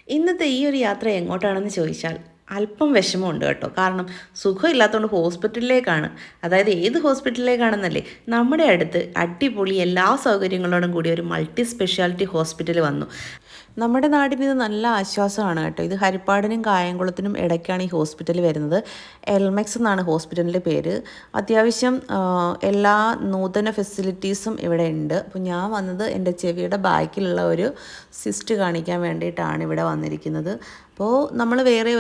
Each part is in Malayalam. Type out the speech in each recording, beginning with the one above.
ഇന്നത്തെ ഈ ഒരു യാത്ര എങ്ങോട്ടാണെന്ന് ചോദിച്ചാൽ അല്പം വിഷമമുണ്ട് കേട്ടോ. കാരണം സുഖമില്ലാത്തതുകൊണ്ട് ഹോസ്പിറ്റലിലേക്കാണ്. അതായത് ഏത് ഹോസ്പിറ്റലിലേക്കാണെന്നല്ലേ, നമ്മുടെ അടുത്ത് അടിപൊളി എല്ലാ സൗകര്യങ്ങളോടും കൂടി ഒരു മൾട്ടി സ്പെഷ്യാലിറ്റി ഹോസ്പിറ്റൽ വന്നു. നമ്മുടെ നാടിന് ഇത് നല്ല ആശ്വാസമാണ് കേട്ടോ. ഇത് ഹരിപ്പാടിനും കായംകുളത്തിനും ഇടയ്ക്കാണ് ഈ ഹോസ്പിറ്റൽ വരുന്നത്. എൽമെക്സ് എന്നാണ് ഹോസ്പിറ്റലിൻ്റെ പേര്. അത്യാവശ്യം എല്ലാ നൂതന ഫെസിലിറ്റീസും ഇവിടെ ഉണ്ട്. അപ്പോൾ ഞാൻ വന്നത് എൻ്റെ ചെവിയുടെ ബാക്കിലുള്ള ഒരു സിസ്റ്റ് കാണിക്കാൻ വേണ്ടിയിട്ടാണ് ഇവിടെ വന്നിരിക്കുന്നത്. അപ്പോൾ നമ്മൾ വേറെ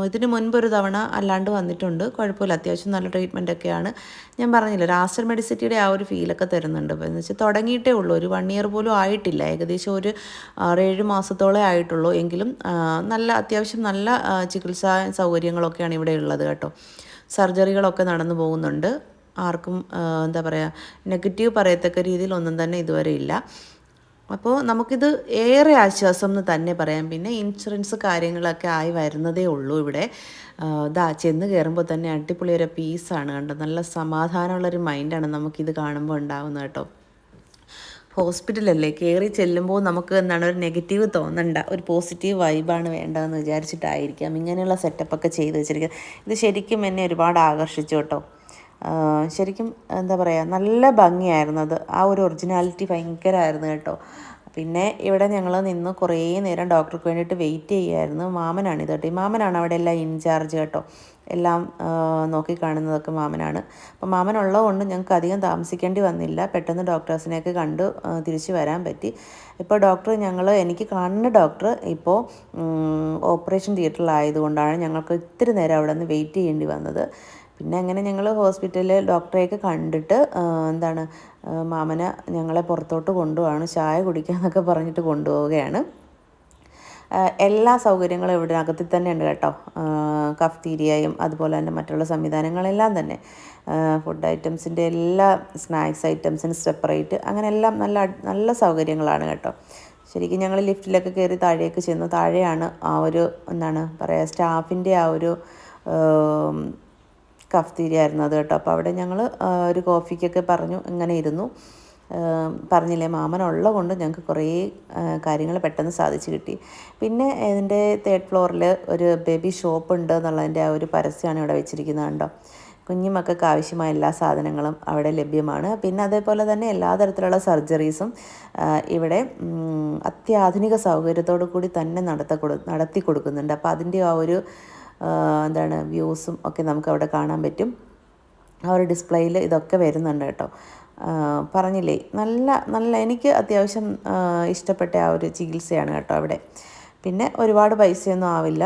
ഇതിന് മുൻപൊരു തവണ അല്ലാണ്ട് വന്നിട്ടുണ്ട്. കുഴപ്പമില്ല, അത്യാവശ്യം നല്ല ട്രീറ്റ്മെൻറ്റൊക്കെയാണ്. ഞാൻ പറഞ്ഞില്ല, ഒരു ആസ്റ്റർ മെഡിസിറ്റിയുടെ ആ ഒരു ഫീലൊക്കെ തരുന്നുണ്ട്. അപ്പോൾ എന്ന് വെച്ചാൽ തുടങ്ങിയിട്ടേ ഉള്ളൂ, ഒരു 1 ഇയർ പോലും ആയിട്ടില്ല. ഏകദേശം ഒരു 6-7 മാസത്തോളേ ആയിട്ടുള്ളൂ. എങ്കിലും നല്ല അത്യാവശ്യം നല്ല ചികിത്സാ സൗകര്യങ്ങളൊക്കെയാണ് ഇവിടെ ഉള്ളത് കേട്ടോ. സർജറികളൊക്കെ നടന്നു പോകുന്നുണ്ട്. ആർക്കും എന്താ പറയുക, നെഗറ്റീവ് പറയത്തക്ക രീതിയിൽ ഒന്നും തന്നെ ഇതുവരെ ഇല്ല. അപ്പോൾ നമുക്കിത് ഏറെ ആശ്വാസം എന്ന് തന്നെ പറയാം. പിന്നെ ഇൻഷുറൻസ് കാര്യങ്ങളൊക്കെ ആയി വരുന്നതേ ഉള്ളൂ ഇവിടെ. ചെന്ന് കയറുമ്പോൾ തന്നെ അടിപൊളി ഒരു പീസാണ് കണ്ടോ. നല്ല സമാധാനമുള്ളൊരു മൈൻഡാണ് നമുക്കിത് കാണുമ്പോൾ ഉണ്ടാകുന്നത് കേട്ടോ. ഹോസ്പിറ്റലല്ലേ, കയറി ചെല്ലുമ്പോൾ നമുക്ക് എന്താണ് ഒരു നെഗറ്റീവ് തോന്നണ്ട, ഒരു പോസിറ്റീവ് വൈബാണ് വേണ്ടതെന്ന് വിചാരിച്ചിട്ടായിരിക്കാം ഇങ്ങനെയുള്ള സെറ്റപ്പൊക്കെ ചെയ്ത് വെച്ചിരിക്കുന്നത്. ഇത് ശരിക്കും എന്നെ ഒരുപാട് ആകർഷിച്ചു കേട്ടോ. ശരിക്കും എന്താ പറയുക, നല്ല ഭംഗിയായിരുന്നു അത്. ആ ഒരു ഒറിജിനാലിറ്റി ഭയങ്കരമായിരുന്നു കേട്ടോ. പിന്നെ ഇവിടെ ഞങ്ങൾ നിന്ന് കുറേ നേരം ഡോക്ടർക്ക് വേണ്ടിയിട്ട് വെയിറ്റ് ചെയ്യുമായിരുന്നു. മാമനാണിത് കേട്ടോ. ഈ മാമനാണ് അവിടെ എല്ലാം ഇൻചാർജ് കേട്ടോ. എല്ലാം നോക്കി കാണുന്നതൊക്കെ മാമനാണ്. അപ്പോൾ മാമനുള്ളത് കൊണ്ട് ഞങ്ങൾക്ക് അധികം താമസിക്കേണ്ടി വന്നില്ല. പെട്ടെന്ന് ഡോക്ടേഴ്സിനെയൊക്കെ കണ്ട് തിരിച്ച് വരാൻ പറ്റി. ഇപ്പോൾ എനിക്ക് കാണുന്ന ഡോക്ടർ ഇപ്പോൾ ഓപ്പറേഷൻ തിയേറ്ററിലായതുകൊണ്ടാണ് ഞങ്ങൾക്ക് ഇത്തിരി നേരം അവിടെ നിന്ന് വെയിറ്റ് ചെയ്യേണ്ടി വന്നത്. പിന്നെ അങ്ങനെ ഞങ്ങൾ ഹോസ്പിറ്റലിൽ ഡോക്ടറെയൊക്കെ കണ്ടിട്ട് മാമനെ ഞങ്ങളെ പുറത്തോട്ട് കൊണ്ടുപോവാണ്. ചായ കുടിക്കാമെന്നൊക്കെ പറഞ്ഞിട്ട് കൊണ്ടുപോവുകയാണ്. എല്ലാ സൗകര്യങ്ങളും ഇവിടെ അകത്തിൽ തന്നെ ഉണ്ട് കേട്ടോ. കഫ്തീരിയയും അതുപോലെ തന്നെ മറ്റുള്ള സംവിധാനങ്ങളെല്ലാം തന്നെ, ഫുഡ് ഐറ്റംസിൻ്റെ എല്ലാ സ്നാക്സ് ഐറ്റംസിന് സെപ്പറേറ്റ്, അങ്ങനെ എല്ലാം നല്ല നല്ല സൗകര്യങ്ങളാണ് കേട്ടോ. ശരിക്കും ഞങ്ങൾ ലിഫ്റ്റിലൊക്കെ കയറി താഴേക്ക് ചെന്നു. താഴെയാണ് ആ ഒരു സ്റ്റാഫിൻ്റെ ആ ഒരു കഫ്തീരിയ ആയിരുന്നു അത് കേട്ടോ. അപ്പോൾ അവിടെ ഞങ്ങൾ ഒരു കോഫിക്കൊക്കെ പറഞ്ഞു ഇങ്ങനെ ഇരുന്നു. പറഞ്ഞില്ലേ, മാമനുള്ള കൊണ്ട് ഞങ്ങൾക്ക് കുറേ കാര്യങ്ങൾ പെട്ടെന്ന് സാധിച്ചു കിട്ടി. പിന്നെ ഇതിൻ്റെ 3rd ഫ്ലോറിൽ ഒരു ബേബി ഷോപ്പ് ഉണ്ട് എന്നുള്ളതിൻ്റെ ആ ഒരു പരസ്യമാണ് ഇവിടെ വെച്ചിരിക്കുന്നത് കണ്ടോ. കുഞ്ഞുമക്കൾക്ക് ആവശ്യമായ എല്ലാ സാധനങ്ങളും അവിടെ ലഭ്യമാണ്. പിന്നെ അതേപോലെ തന്നെ എല്ലാ തരത്തിലുള്ള സർജറീസും ഇവിടെ അത്യാധുനിക സൗകര്യത്തോടു കൂടി തന്നെ നടത്തി കൊടുക്കുന്നുണ്ട്. അപ്പോൾ അതിൻ്റെ ആ ഒരു വ്യൂസും ഒക്കെ നമുക്ക് അവിടെ കാണാൻ പറ്റും. ആ ഒരു ഡിസ്പ്ലേയിൽ ഇതൊക്കെ വരുന്നുണ്ട് കേട്ടോ. പറഞ്ഞില്ലേ, നല്ല എനിക്ക് അത്യാവശ്യം ഇഷ്ടപ്പെട്ട ആ ഒരു ചികിത്സയാണ് കേട്ടോ അവിടെ. പിന്നെ ഒരുപാട് പൈസയൊന്നും ആവില്ല.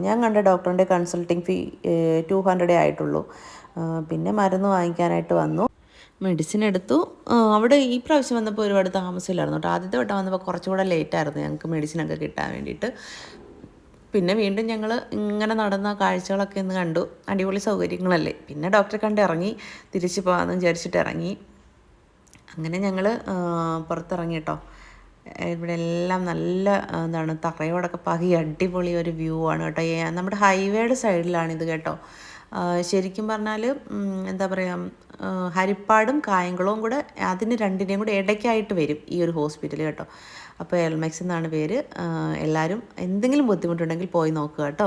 ഞാൻ കണ്ട ഡോക്ടറിൻ്റെ കൺസൾട്ടിങ് ഫീ 200 ആയിട്ടുള്ളൂ. പിന്നെ മരുന്ന് വാങ്ങിക്കാനായിട്ട് വന്നു, മെഡിസിൻ എടുത്തു. അവിടെ ഈ പ്രാവശ്യം വന്നപ്പോൾ ഒരുപാട് താമസമില്ലായിരുന്നു കേട്ടോ. ആദ്യത്തെ വട്ടം വന്നപ്പോൾ കുറച്ചുകൂടെ ലേറ്റായിരുന്നു ഞങ്ങൾക്ക് മെഡിസിനൊക്കെ കിട്ടാൻ വേണ്ടിയിട്ട്. പിന്നെ വീണ്ടും ഞങ്ങൾ ഇങ്ങനെ നടന്ന കാഴ്ചകളൊക്കെ ഒന്ന് കണ്ടു. അടിപൊളി സൗകര്യങ്ങളല്ലേ. പിന്നെ ഡോക്ടറെ കണ്ട് ഇറങ്ങി, തിരിച്ച് പോകാമെന്ന് വിചാരിച്ചിട്ട് ഇറങ്ങി. അങ്ങനെ ഞങ്ങൾ പുറത്തിറങ്ങി കേട്ടോ. ഇവിടെ എല്ലാം നല്ല തറയോടൊക്കെ പാകി അടിപൊളി ഒരു വ്യൂ ആണ് കേട്ടോ. നമ്മുടെ ഹൈവേയുടെ സൈഡിലാണിത് കേട്ടോ. ശരിക്കും പറഞ്ഞാൽ ഹരിപ്പാടും കായംകുളവും കൂടെ, അതിന് രണ്ടിനെയും കൂടെ ഇടയ്ക്കായിട്ട് വരും ഈ ഒരു ഹോസ്പിറ്റൽ കേട്ടോ. അപ്പോൾ എൽമെക്സ് എന്നാണ് പേര്. എല്ലാവരും എന്തെങ്കിലും ബുദ്ധിമുട്ടുണ്ടെങ്കിൽ പോയി നോക്കുക കേട്ടോ.